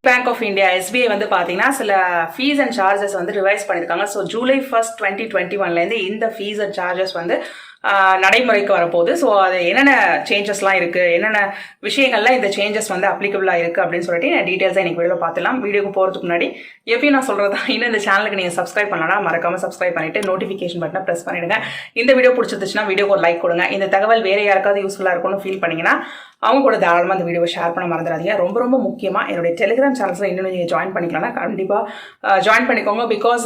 Bank of India SBI வந்து பார்த்தீங்கன்னா சில ஃபீஸ் அண்ட் சார்ஜஸ் வந்து ரிவைஸ் பண்ணியிருக்காங்க. ஸோ ஜூலை 1, 2021 இந்த ஃபீஸ் அண்ட் சார்ஜஸ் வந்து நடைமுறைக்கு வரப்போகுது. ஸோ அது என்னென்ன சேஞ்சஸ்லாம் இருக்குது, என்னென்ன விஷயங்கள்லாம் இந்த சேஞ்சஸ் வந்து அப்ளிகபிளாக இருக்குது அப்படின்னு சொல்லிட்டு நான் டீட்டெயில்ஸாக எனக்கு வீடியோவில் பார்த்துலாம். வீடியோக்கு போகிறதுக்கு முன்னாடி எப்பயும் நான் சொல்கிறதா, இன்னும் இந்த சேனலுக்கு நீங்கள் சப்ஸ்கிரைப் பண்ணலாம், மறக்காமல் சப்ஸ்கிரைப் பண்ணிவிட்டு நோட்டிஃபிகேஷன் பட்டனை ப்ரெஸ் பண்ணிவிடுங்க. இந்த வீடியோ பிடிச்சிருந்துச்சுன்னா வீடியோக்கு ஒரு லைக் கொடுங்க. இந்த தகவல் வேறு யாருக்காவது யூஸ்ஃபுல்லாக இருக்கும்னு ஃபீல் பண்ணிங்கன்னா அவங்க கூட தாராளமாக அந்த வீடியோவை ஷேர் பண்ண மறந்துடாதீங்க. ரொம்ப ரொம்ப முக்கியமாக என்னுடைய டெலிகிராம் சேனல்ஸில் இன்னும் நீங்கள் ஜாயின் பண்ணிக்கலாம்னா கண்டிப்பாக ஜாயின் பண்ணிக்கோங்க. பிகாஸ்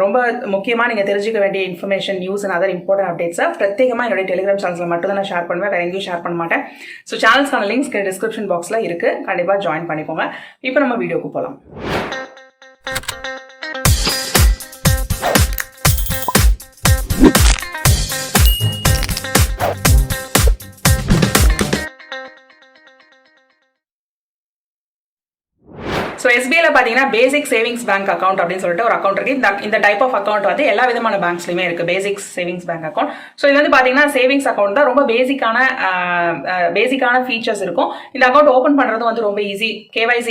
ரொம்ப முக்கியமாக நீங்கள் தெரிஞ்சுக்க வேண்டிய information, news and other important அப்டேட்ஸை பிரத்யேகமாக என்னுடைய டெலிகிராம் சேனல்ஸில் மட்டும் தான் நான் ஷேர் பண்ணுவேன், வேறு எங்கேயும் ஷேர் பண்ண மாட்டேன். ஸோ சேனல்ஸ்க்கான லிங்க்ஸ் டிஸ்கிரிப்ஷன் பாக்ஸில் இருக்குது, கண்டிப்பாக ஜாயின் பண்ணிக்கோங்க. இப்போ நம்ம வீடியோக்கு போகலாம். ஸோ SBIல பார்த்தீங்கன்னா பேசிக் சேவிங்ஸ் பேங்க் அக்கௌண்ட் அப்படின்னு சொல்லிட்டு ஒரு அக்கௌண்ட் இருக்குது. இந்த டைப் ஆஃப் அக்கௌண்ட் வந்து எல்லா விதமான பேங்க்ஸ்லையுமே இருக்குது, பேசிக் சேவிங்ஸ் பேங்க் அக்கௌண்ட். ஸோ இது வந்து பார்த்தீங்கன்னா சேவிங்ஸ் அக்கௌண்ட் தான், ரொம்ப பேசிக்கான ஃபீச்சர்ஸ் இருக்கும். இந்த அக்கௌண்ட் ஓப்பன் பண்ணுறது வந்து ரொம்ப ஈஸி. KYC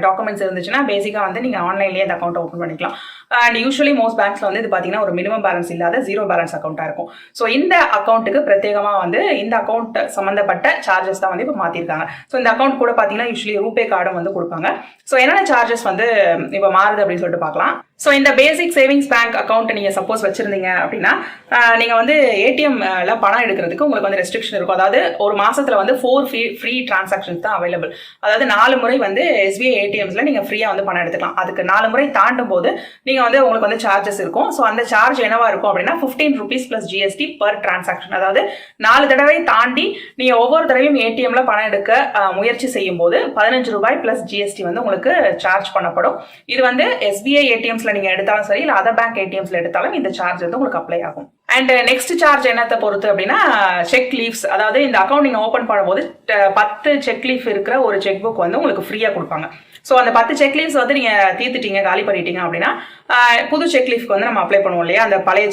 டாக்குமெண்ட்ஸ் இருந்துச்சுன்னா பேசிக்காக வந்து நீங்கள் ஆன்லைன்லேயே இந்த அக்கௌண்ட் ஓப்பன் பண்ணிக்கலாம். அண்ட் யூஸ்வலி மோஸ்ட் பேங்க்ஸில் வந்து இது பார்த்தீங்கன்னா ஒரு மினிமம் பேலன்ஸ் இல்லாத 0 பேலன்ஸ் அக்கௌண்ட்டாக இருக்கும். ஸோ இந்த அக்கௌண்ட்டுக்கு பிரத்யேகமாக வந்து இந்த அக்கௌண்ட் சம்மந்தப்பட்ட சார்ஜஸ் தான் வந்து இப்போ மாற்றிருக்காங்க. ஸோ இந்த அக்கௌண்ட் கூட பார்த்தீங்கன்னா யூஸ்வலி ரூபே கார்டும் வந்து கொடுப்பாங்க. ஸோ என்னென்ன சார்ஜஸ் வந்து இப்போ மாறுது அப்படின்னு சொல்லிட்டு பார்க்கலாம். ஸோ இந்த பேசிக் சேவிங்ஸ் பேங்க் அக்கௌண்ட் நீங்கள் சப்போஸ் வச்சிருந்தீங்க அப்படின்னா நீங்கள் வந்து ATMல பணம் எடுக்கிறதுக்கு உங்களுக்கு வந்து ரெஸ்ட்ரிக்ஷன் இருக்கும். அதாவது ஒரு மாசத்துல வந்து 4 ஃப்ரீ டிரான்சாக்ஷன்ஸ் தான் அவைலபிள். அதாவது 4 முறை வந்து SBI ATMஸ்ல நீங்கள் ஃப்ரீயாக வந்து பணம் எடுத்துக்கலாம். அதுக்கு 4 முறை தாண்டும் போது நீங்கள் வந்து உங்களுக்கு வந்து சார்ஜஸ் இருக்கும். ஸோ அந்த சார்ஜ் என்னவா இருக்கும் அப்படின்னா 15 rupees plus GST per transaction. அதாவது 4 தடவை தாண்டி நீங்கள் ஒவ்வொரு தடவையும் ATMல பணம் எடுக்க முயற்சி செய்யும் போது 15 ரூபாய் பிளஸ் GST வந்து உங்களுக்கு சார்ஜ் பண்ணப்படும். இது வந்து SBI ATMஸ்ல நீங்க எடுத்தாலும் சரி, இல்ல அதர் பேங்க் ATMஸ்ல எடுத்தாலும் இந்த சார்ஜ் வந்து உங்களுக்கு அப்ளை ஆகும். அண்ட் நெக்ஸ்ட் சார்ஜ் என்னத்தை பொறுத்து அப்படின்னா செக் லீவ்ஸ். அதாவது இந்த அக்கௌண்ட் நீங்க ஓபன் பண்ணும்போது 10 செக் லீஃப் இருக்கிற ஒரு செக் புக் வந்து உங்களுக்கு ஃப்ரீயா கொடுப்பாங்க. ஸோ அந்த 10 செக் லீவ்ஸ் வந்து நீங்க தீர்த்துட்டீங்க, காலி பண்ணிட்டீங்க அப்படின்னா புது செக் லீஃப்க்கு வந்து நம்ம அப்ளை பண்ணுவோம் இல்லையா, அந்த பழைய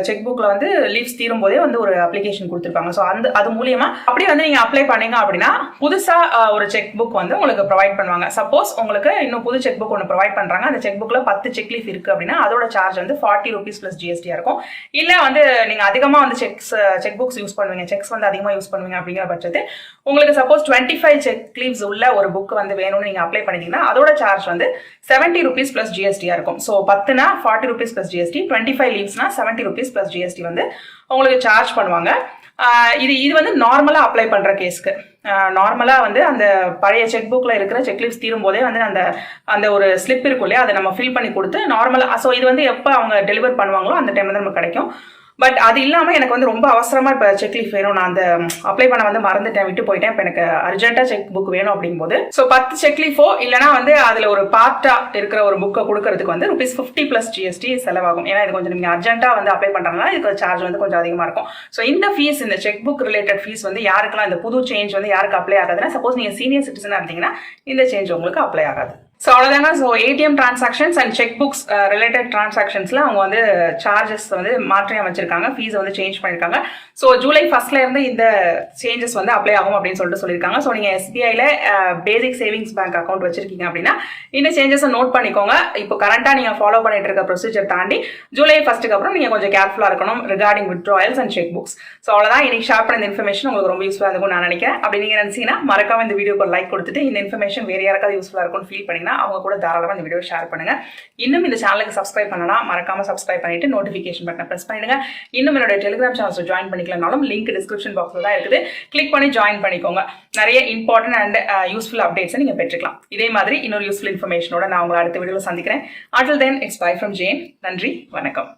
செக் புக்ல வந்து லீவ்ஸ் தீரும் போதே வந்து ஒரு அப்ளிகேஷன் கொடுத்துருப்பாங்க. ஸோ அது மூலியமா அப்படி வந்து நீங்க அப்ளை பண்ணீங்க அப்படின்னா புதுசா ஒரு செக் புக் வந்து உங்களுக்கு ப்ரொவைட் பண்ணுவாங்க. சப்போஸ் உங்களுக்கு இன்னும் புது செக் புக் ஒன்று ப்ரொவைட் பண்றாங்க, அந்த செக் புக்ல 10 செக் லீஃப் இருக்கு அப்படின்னா அதோட சார்ஜ் வந்து 40 rupees plus GST இருக்கும். இல்ல வந்து நீங்க அதிகமா வந்து செக் புக்ஸ் யூஸ் பண்ணுவீங்க, செக்ஸ் வந்து அதிகமா யூஸ் பண்ணுவீங்க அப்படிங்கிற பட்சத்து உங்களுக்கு சப்போஸ் 25 செக் லீவ்ஸ் உள்ள ஒரு புக் வந்து வேணும்னு நீங்க அப்ளை பண்ணிட்டீங்கன்னா அதோட சார்ஜ் வந்து 70 rupees plus GST இருக்கும். ஸோ 10னா 40 rupees plus GST, 25 லீவ்ஸ்னா 70 rupees plus GST வந்து உங்களுக்கு சார்ஜ் பண்ணுவாங்க. இது வந்து நார்மலா அப்ளை பண்ற கேஸ்க்கு. நார்மலா வந்து அந்த பழைய செக் புக்ல இருக்கிற செக் லீவ்ஸ் தீரும் போதே வந்து அந்த ஒரு ஸ்லிப் இருக்கும் இல்லையா, அதை நம்ம ஃபில் பண்ணி கொடுத்து நார்மலா. ஸோ இது வந்து எப்போ அவங்க டெலிவர் பண்ணுவாங்களோ அந்த டைம்ல தான் நமக்கு கிடைக்கும். பட் அது இல்லாமல் எனக்கு வந்து ரொம்ப அவசரமாக இப்போ செக் லீஃப் வேணும், நான் அந்த அப்ளை பண்ண வந்து மறந்துட்டேன், விட்டு போயிட்டேன், இப்போ எனக்கு அர்ஜென்ட்டாக செக் புக் வேணும் அப்படிங்கும்போது ஸோ 10 செக் லீஃபோ இல்லைனா வந்து அதில் ஒரு பார்ட்டாக இருக்கிற ஒரு புக்கை கொடுக்கறதுக்கு வந்து ₹50 plus GST செலவாகும். ஏன்னா இது கொஞ்சம் நீங்கள் அர்ஜென்ட்டாக வந்து அப்ளை பண்ணுறாங்கன்னா இதுக்கு சார்ஜ் வந்து கொஞ்சம் அதிகமாக இருக்கும். ஸோ இந்த ஃபீஸ், இந்த செக் புக் ரிலேட்டட் ஃபீஸ் வந்து யாருக்கெல்லாம் இந்த புது சேஞ்ச் வந்து யாருக்கு அப்ளை ஆகாதுன்னா, சப்போஸ் நீங்கள் சீனியர் சிட்டிசனாக இருந்தீங்கன்னா இந்த சேஞ்ச் உங்களுக்கு அப்ளை ஆகாது. ஸோ அவ்வளோதாங்க. So ATM transactions and cheque books related டிரான்சாக்ஷன்ஸில் அவங்க வந்து சார்ஜஸ் வந்து மாற்றி அமைச்சிருக்காங்க, ஃபீஸை வந்து சேஞ்ச் பண்ணியிருக்காங்க. ஸோ ஜூலை 1 இருந்து இந்த சேஞ்சஸ் வந்து அப்ளை ஆகும் அப்படின்னு சொல்லிட்டு சொல்லியிருக்காங்க. ஸோ நீங்கள் SBIல பேசிக் சேவிங்ஸ் பேங்க் அக்கௌண்ட் வச்சிருக்கீங்க அப்படின்னா இந்த சேஞ்சஸை நோட் பண்ணிக்கோங்க. இப்போ கரண்டாக நீங்கள் ஃபாலோ பண்ணிட்டு இருக்க ப்ரொசீஜர் தாண்டி ஜூலை 1க்கு அப்புறம் நீங்கள் கொஞ்சம் கேர்ஃபுல்லாக இருக்கணும் regarding withdrawals and cheque books. So அவ்வளோதான், இன்னைக்கு ஷேர் பண்ண இந்த இன்ஃபர்மேஷன் உங்களுக்கு ரொம்ப யூஸ்ஃபுல்லாக இருக்கும்னு நான் நினைக்கிறேன். அப்படி நீங்கள் நினைச்சீங்கன்னா மறக்காம இந்த வீடியோக்கு ஒரு லைக் கொடுத்துட்டு இந்த இன்ஃபர்மேஷன் வேறு யாருக்காவது யூஸ்ஃபுல்லாக இருக்கும்னு ஃபீல் பண்ணிங்கன்னா அவங்க கூட தாராளமாக இந்த வீடியோ ஷேர் பண்ணுங்க. இன்னும் இந்த சேனலுக்கு சப்ஸ்கிரைப் பண்ணலாம், மறக்காம சப்ஸ்கிரைப் பண்ணிட்டு நோட்டிஃபிகேஷன் பட்டனை பிரஸ் பண்ணிடுங்க. இன்னும் என்னோட டெலிகிராம் சேனல்ஸ் ஜாயின் பண்ணிக்கலனாலும் லிங்க் டிஸ்கிரிப்ஷன் பாக்ஸ்ல தான் இருக்குது, கிளிக் பண்ணி ஜாயின் பண்ணிக்கோங்க. நிறைய இம்பார்ட்டன்ட் அண்ட் யூஸ்ஃபுல் அப்டேட்ஸை நீங்க பெற்றுக்கலாம். இதே மாதிரி இன்னொரு யூஸ்ஃபுல் இன்ஃபர்மேஷனோட நான் உங்களை அடுத்த வீடியோவில் சந்திக்கிறேன். Until then, it's bye from Jane. நன்றி, வணக்கம்.